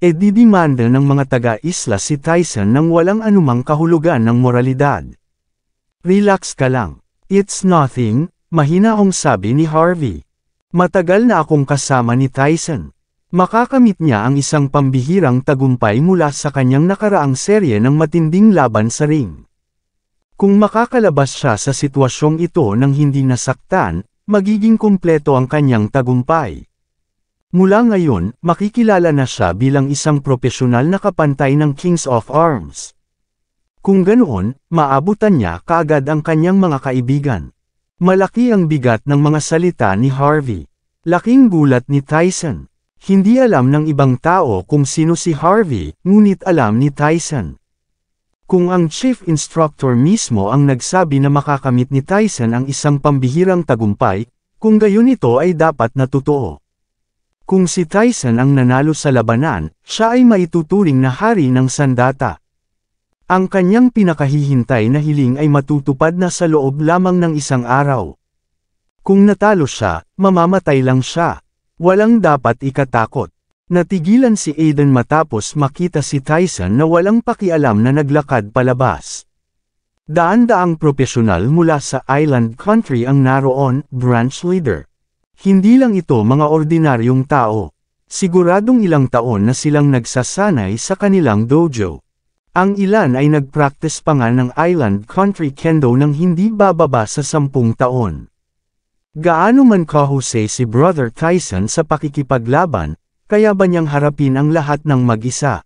Didimanda ng mga taga-isla si Tyson ng walang anumang kahulugan ng moralidad. Relax ka lang. It's nothing, mahinahong sabi ni Harvey. Matagal na akong kasama ni Tyson. Makakamit niya ang isang pambihirang tagumpay mula sa kanyang nakaraang serye ng matinding laban sa ring. Kung makakalabas siya sa sitwasyong ito nang hindi nasaktan, magiging kumpleto ang kanyang tagumpay. Mula ngayon, makikilala na siya bilang isang propesyonal na kapantay ng Kings of Arms. Kung ganoon, maabutan niya kaagad ang kanyang mga kaibigan. Malaki ang bigat ng mga salita ni Harvey. Laking gulat ni Tyson. Hindi alam ng ibang tao kung sino si Harvey, ngunit alam ni Tyson. Kung ang chief instructor mismo ang nagsabi na makakamit ni Tyson ang isang pambihirang tagumpay, kung gayon ito ay dapat na totoo. Kung si Tyson ang nanalo sa labanan, siya ay maituturing na hari ng sandata. Ang kanyang pinakahihintay na hiling ay matutupad na sa loob lamang ng 1 araw. Kung natalo siya, mamamatay lang siya. Walang dapat ikatakot. Natigilan si Aidan matapos makita si Tyson na walang pakialam na naglakad palabas. Daan-daang propesyonal mula sa Island Country ang naroon, branch leader. Hindi lang ito mga ordinaryong tao. Siguradong ilang taon na silang nagsasanay sa kanilang dojo. Ang ilan ay nag-practice pa nga ng Island Country Kendo nang hindi bababa sa 10 taon. Gaano man kahusay si Brother Tyson sa pakikipaglaban, kaya ba niyang harapin ang lahat ng mag-isa?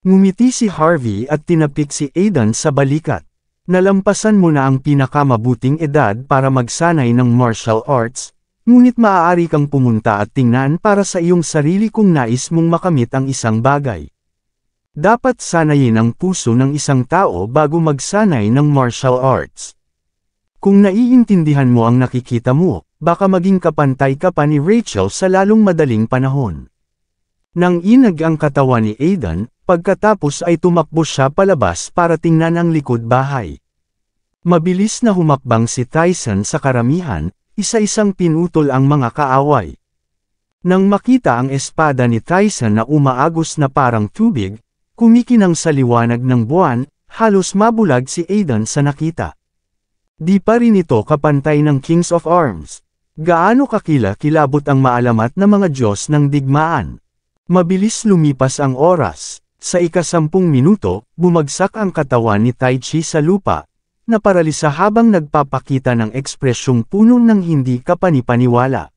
Ngumiti si Harvey at tinapik si Aidan sa balikat. Nalampasan mo na ang pinakamabuting edad para magsanay ng martial arts, ngunit maaari kang pumunta at tingnan para sa iyong sarili kung nais mong makamit ang isang bagay. Dapat sanayin ang puso ng isang tao bago magsanay ng martial arts. Kung naiintindihan mo ang nakikita mo, baka maging kapantay ka pa ni Rachel sa lalong madaling panahon. Nang inag ang katawan ni Aidan, pagkatapos ay tumakbo siya palabas para tingnan ang likod bahay. Mabilis na humakbang si Tyson sa karamihan, isa-isang pinutol ang mga kaaway. Nang makita ang espada ni Tyson na umaagos na parang tubig, kumikinang sa liwanag ng buwan, halos mabulag si Aidan sa nakita. Di pa rin ito kapantay ng Kings of Arms. Gaano kakilabot ang maalamat na mga Diyos ng digmaan. Mabilis lumipas ang oras. Sa ika-10 minuto, bumagsak ang katawan ni Tai Chi sa lupa, na paralisa habang nagpapakita ng ekspresyong puno ng hindi kapanipaniwala.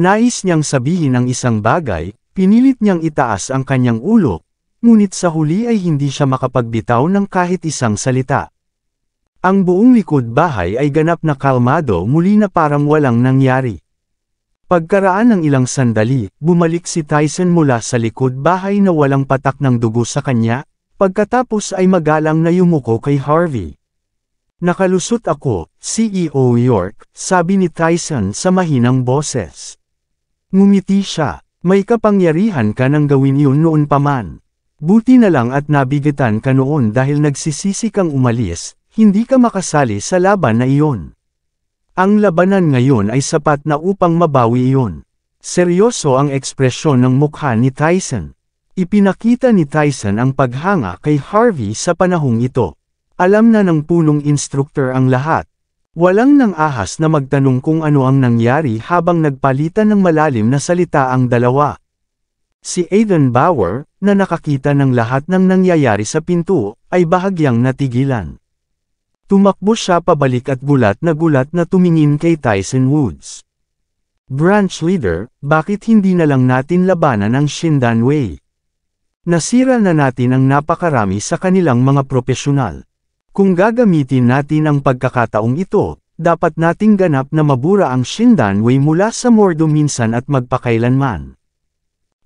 Nais niyang sabihin ang isang bagay, pinilit niyang itaas ang kanyang ulo, ngunit sa huli ay hindi siya makapagbitaw ng kahit isang salita. Ang buong likod bahay ay ganap na kalmado muli na parang walang nangyari. Pagkaraan ng ilang sandali, bumalik si Tyson mula sa likod bahay na walang patak ng dugo sa kanya, pagkatapos ay magalang na yumuko kay Harvey. Nakalusot ako, CEO York, sabi ni Tyson sa mahinang boses. Ngumiti siya, may kapangyarihan ka nang gawin yun noon pa man. Buti na lang at nabigatan ka noon dahil nagsisisi kang umalis, hindi ka makasali sa laban na iyon. Ang labanan ngayon ay sapat na upang mabawi iyon. Seryoso ang ekspresyon ng mukha ni Tyson. Ipinakita ni Tyson ang paghanga kay Harvey sa panahong ito. Alam na ng punong instruktor ang lahat. Walang nang ahas na magtanong kung ano ang nangyari habang nagpalitan ng malalim na salita ang dalawa. Si Aidan Bauer, na nakakita ng lahat ng nangyayari sa pinto, ay bahagyang natigilan. Tumakbo siya pabalik at gulat na tumingin kay Tyson Woods. Branch leader, bakit hindi na lang natin labanan ang Shindan Wei? Nasira na natin ang napakarami sa kanilang mga propesyonal. Kung gagamitin natin ang pagkakataong ito, dapat nating ganap na mabura ang Shindan Wei mula sa Mordo minsan at magpakailanman.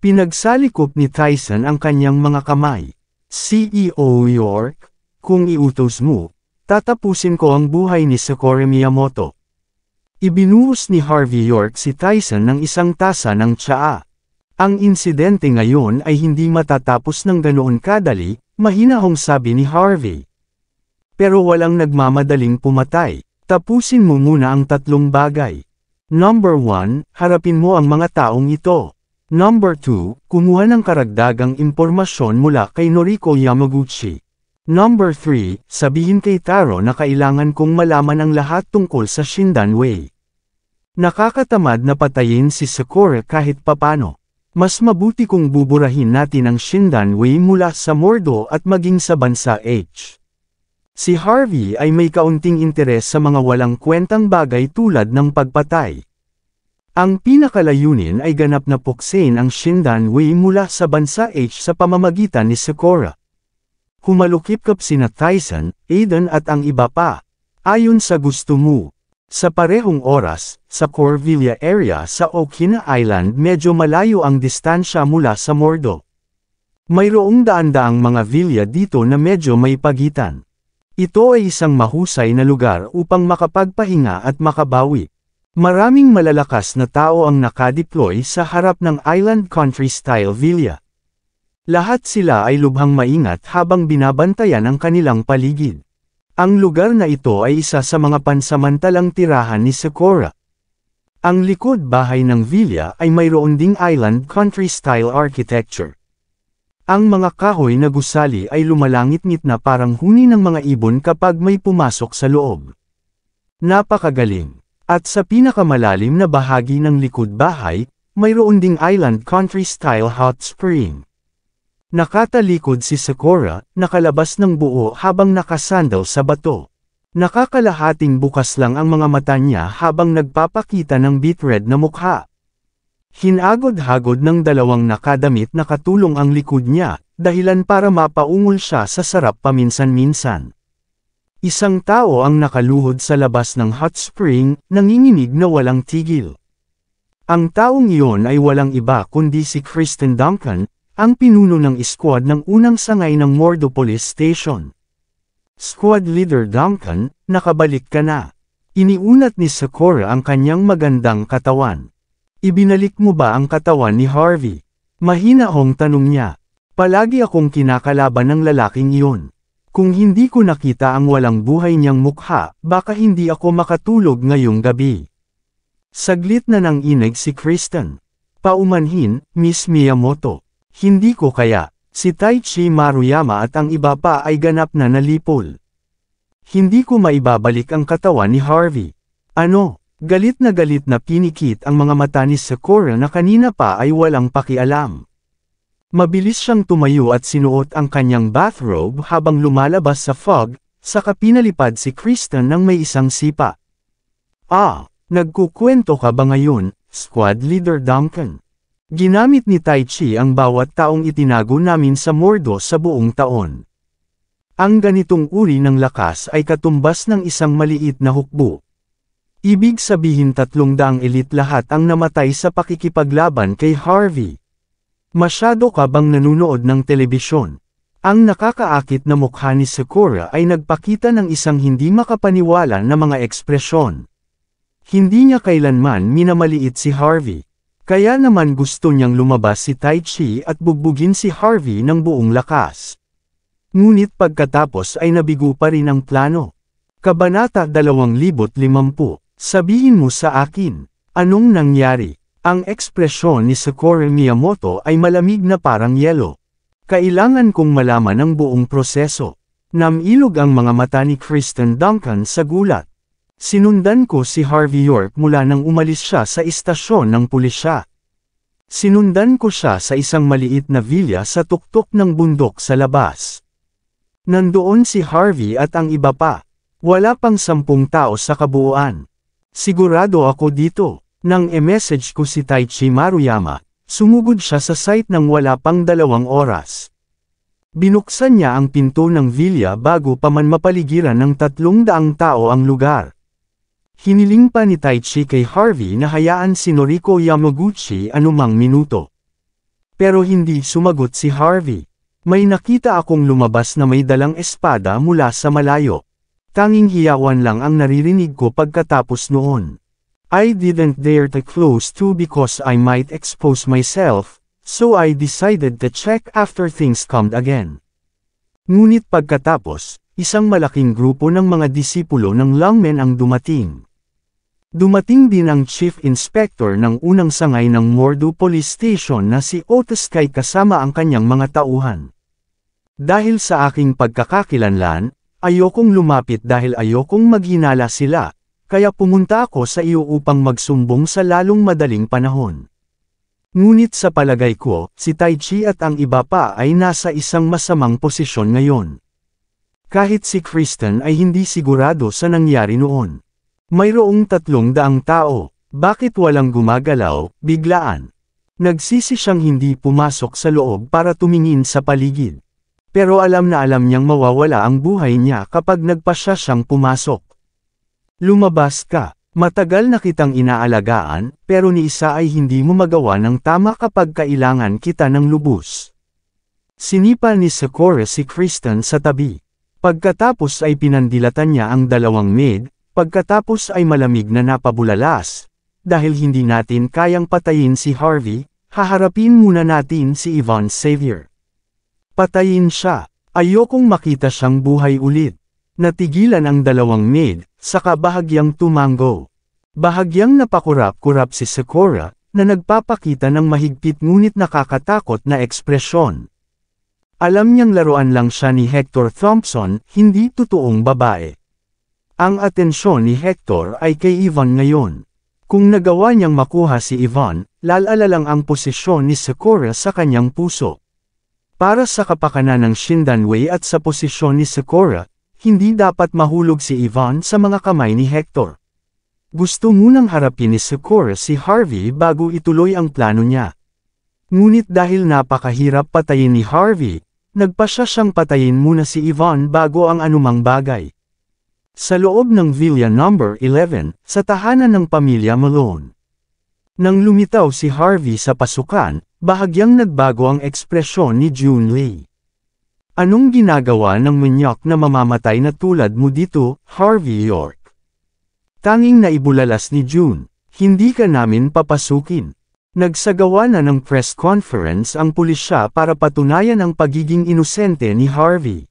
Pinagsalikop ni Tyson ang kanyang mga kamay. CEO York, kung iutos mo, tatapusin ko ang buhay ni Sakura Miyamoto. Ibinuhos ni Harvey York si Tyson ng isang tasa ng tsaa. Ang insidente ngayon ay hindi matatapos ng ganoon kadali, mahinahong sabi ni Harvey. Pero walang nagmamadaling pumatay. Tapusin mo muna ang 3 bagay. Number 1, harapin mo ang mga taong ito. Number 2, kumuha ng karagdagang impormasyon mula kay Noriko Yamaguchi. Number 3, sabihin kay Taro na kailangan kong malaman ang lahat tungkol sa Shindan Wei. Nakakatamad na patayin si Sakura kahit papano. Mas mabuti kung buburahin natin ang Shindan Wei mula sa Mordo at maging sa bansa H. Si Harvey ay may kaunting interes sa mga walang kwentang bagay tulad ng pagpatay. Ang pinakalayunin ay ganap na puksain ang Shindan Wei mula sa bansa H sa pamamagitan ni Sakura. Kumalukip-kap sina Tyson, Aidan at ang iba pa. Ayon sa gusto mo. Sa parehong oras, sa Corvilla area sa Okina Island medyo malayo ang distansya mula sa Mordo. Mayroong daan-daang mga villa dito na medyo may pagitan. Ito ay isang mahusay na lugar upang makapagpahinga at makabawi. Maraming malalakas na tao ang nakadeploy sa harap ng Island Country-style villa. Lahat sila ay lubhang maingat habang binabantayan ang kanilang paligid. Ang lugar na ito ay isa sa mga pansamantalang tirahan ni Sakura. Ang likod bahay ng villa ay mayroon ding Island Country-style architecture. Ang mga kahoy na gusali ay lumalangit-ngit na parang huni ng mga ibon kapag may pumasok sa loob. Napakagaling. At sa pinakamalalim na bahagi ng likod bahay, mayroon ding island country-style hot spring. Nakatalikod si Sakura, nakalabas ng buo habang nakasandal sa bato. Nakakalahating bukas lang ang mga mata niya habang nagpapakita ng beet red na mukha. Hinagod-hagod ng dalawang nakadamit na katulong ang likod niya, dahilan para mapaungol siya sa sarap paminsan-minsan. Isang tao ang nakaluhod sa labas ng hot spring, nanginginig na walang tigil. Ang taong iyon ay walang iba kundi si Kristen Duncan, ang pinuno ng squad ng unang sangay ng Mordo Police Station. Squad Leader Duncan, nakabalik ka na. Iniunat ni Sakura ang kanyang magandang katawan. Ibinalik mo ba ang katawan ni Harvey? Mahinahong tanong niya. Palagi akong kinakalaban ng lalaking iyon. Kung hindi ko nakita ang walang buhay niyang mukha, baka hindi ako makatulog ngayong gabi. Saglit na nanginig si Kristen. Paumanhin, Miss Miyamoto. Hindi ko kaya. Si Taichi Maruyama at ang iba pa ay ganap na nalipol. Hindi ko maibabalik ang katawan ni Harvey. Ano? Galit na pinikit ang mga mata ni Sakura na kanina pa ay walang pakialam. Mabilis siyang tumayo at sinuot ang kanyang bathrobe habang lumalabas sa fog, saka pinalipad si Kristen ng may isang sipa. Nagkukwento ka ba ngayon, Squad Leader Duncan? Ginamit ni Taichi ang bawat taong itinago namin sa Mordo sa buong taon. Ang ganitong uri ng lakas ay katumbas ng isang maliit na hukbo. Ibig sabihin 300 elite lahat ang namatay sa pakikipaglaban kay Harvey. Masyado ka bang nanunood ng telebisyon? Ang nakakaakit na mukha ni Sakura ay nagpakita ng isang hindi makapaniwala na mga ekspresyon. Hindi niya kailanman minamaliit si Harvey. Kaya naman gusto niyang lumabas si Taichi at bugbugin si Harvey ng buong lakas. Ngunit pagkatapos ay nabigo pa rin ang plano. Kabanata 2050, sabihin mo sa akin, anong nangyari? Ang ekspresyon ni Sakura Miyamoto ay malamig na parang yelo. Kailangan kong malaman ang buong proseso. Namilog ang mga mata ni Kristen Duncan sa gulat. Sinundan ko si Harvey York mula nang umalis siya sa istasyon ng pulisya. Sinundan ko siya sa isang maliit na villa sa tuktok ng bundok sa labas. Nandoon si Harvey at ang iba pa. Wala pang 10 tao sa kabuuan. Sigurado ako dito. Nang e-message ko si Taichi Maruyama, sumugod siya sa site ng wala pang 2 oras. Binuksan niya ang pinto ng villa bago pa man mapaligiran ng 300 tao ang lugar. Hiniling pa ni Taichi kay Harvey na hayaan si Noriko Yamaguchi anumang minuto. Pero hindi sumagot si Harvey. May nakita akong lumabas na may dalang espada mula sa malayo. Tanging hiyawan lang ang naririnig ko pagkatapos noon. I didn't dare to close to because I might expose myself, so I decided to check after things calmed again. Ngunit pagkatapos, isang malaking grupo ng mga disipulo ng lungmen ang dumating. Dumating din ang Chief Inspector ng unang sangay ng Mordo Police Station na si Otis Kai kasama ang kanyang mga tauhan. Dahil sa aking pagkakakilanlan, ayokong lumapit dahil ayokong maghinala sila, kaya pumunta ako sa iyo upang magsumbong sa lalong madaling panahon. Ngunit sa palagay ko, si Taichi at ang iba pa ay nasa isang masamang posisyon ngayon. Kahit si Kristen ay hindi sigurado sa nangyari noon. Mayroong 300 tao, bakit walang gumagalaw, biglaan? Nagsisi siyang hindi pumasok sa loob para tumingin sa paligid. Pero alam na alam niyang mawawala ang buhay niya kapag nagpasya siyang pumasok. Lumabas ka, matagal na kitang inaalagaan, pero ni isa ay hindi mo magawa ng tama kapag kailangan kita ng lubos. Sinipa ni Sakura si Kristen sa tabi. Pagkatapos ay pinandilatan niya ang 2 maid, pagkatapos ay malamig na napabulalas. Dahil hindi natin kayang patayin si Harvey, haharapin muna natin si Yvonne Xavier. Patayin siya, ayokong makita siyang buhay ulit. Natigilan ang 2 maid, saka bahagyang tumango. Bahagyang napakurap-kurap si Sakura, na nagpapakita ng mahigpit ngunit nakakatakot na ekspresyon. Alam niyang laruan lang siya ni Hector Thompson, hindi totoong babae. Ang atensyon ni Hector ay kay Ivan ngayon. Kung nagawa niyang makuha si Ivan, lalala lang ang posisyon ni Sakura sa kanyang puso. Para sa kapakanan ng Shindanwei at sa posisyon ni Sakura, hindi dapat mahulog si Ivan sa mga kamay ni Hector. Gusto munang harapin ni Sakura si Harvey bago ituloy ang plano niya. Ngunit dahil napakahirap patayin ni Harvey, nagpasya siyang patayin muna si Ivan bago ang anumang bagay. Sa loob ng Villa No. 11, sa tahanan ng pamilya Malone. Nang lumitaw si Harvey sa pasukan, bahagyang nagbago ang ekspresyon ni June Lee. Anong ginagawa ng manyak na mamamatay na tulad mo dito, Harvey York? Tanging naibulalas ni June, hindi ka namin papasukin. Nagsagawa na ng press conference ang pulisya para patunayan ang pagiging inosente ni Harvey.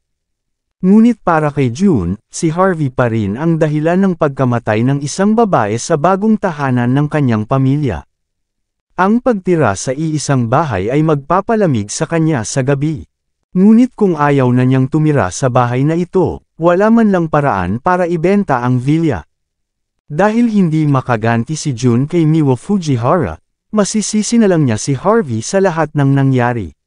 Ngunit para kay June, si Harvey pa rin ang dahilan ng pagkamatay ng isang babae sa bagong tahanan ng kanyang pamilya. Ang pagtira sa iisang bahay ay magpapalamig sa kanya sa gabi. Ngunit kung ayaw na niyang tumira sa bahay na ito, wala man lang paraan para ibenta ang villa. Dahil hindi makaganti si June kay Miwa Fujihara, masisisi na lang niya si Harvey sa lahat ng nangyari.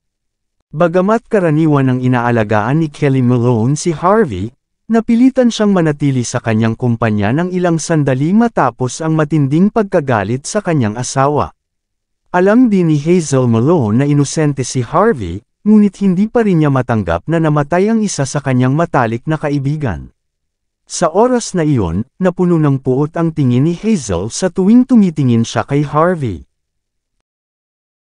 Bagamat karaniwan ang inaalagaan ni Kelly Malone si Harvey, napilitan siyang manatili sa kanyang kumpanya ng ilang sandali matapos ang matinding pagkagalit sa kanyang asawa. Alam din ni Hazel Malone na inosente si Harvey, ngunit hindi pa rin niya matanggap na namatay ang isa sa kanyang matalik na kaibigan. Sa oras na iyon, napuno ng puot ang tingin ni Hazel sa tuwing tumitingin siya kay Harvey.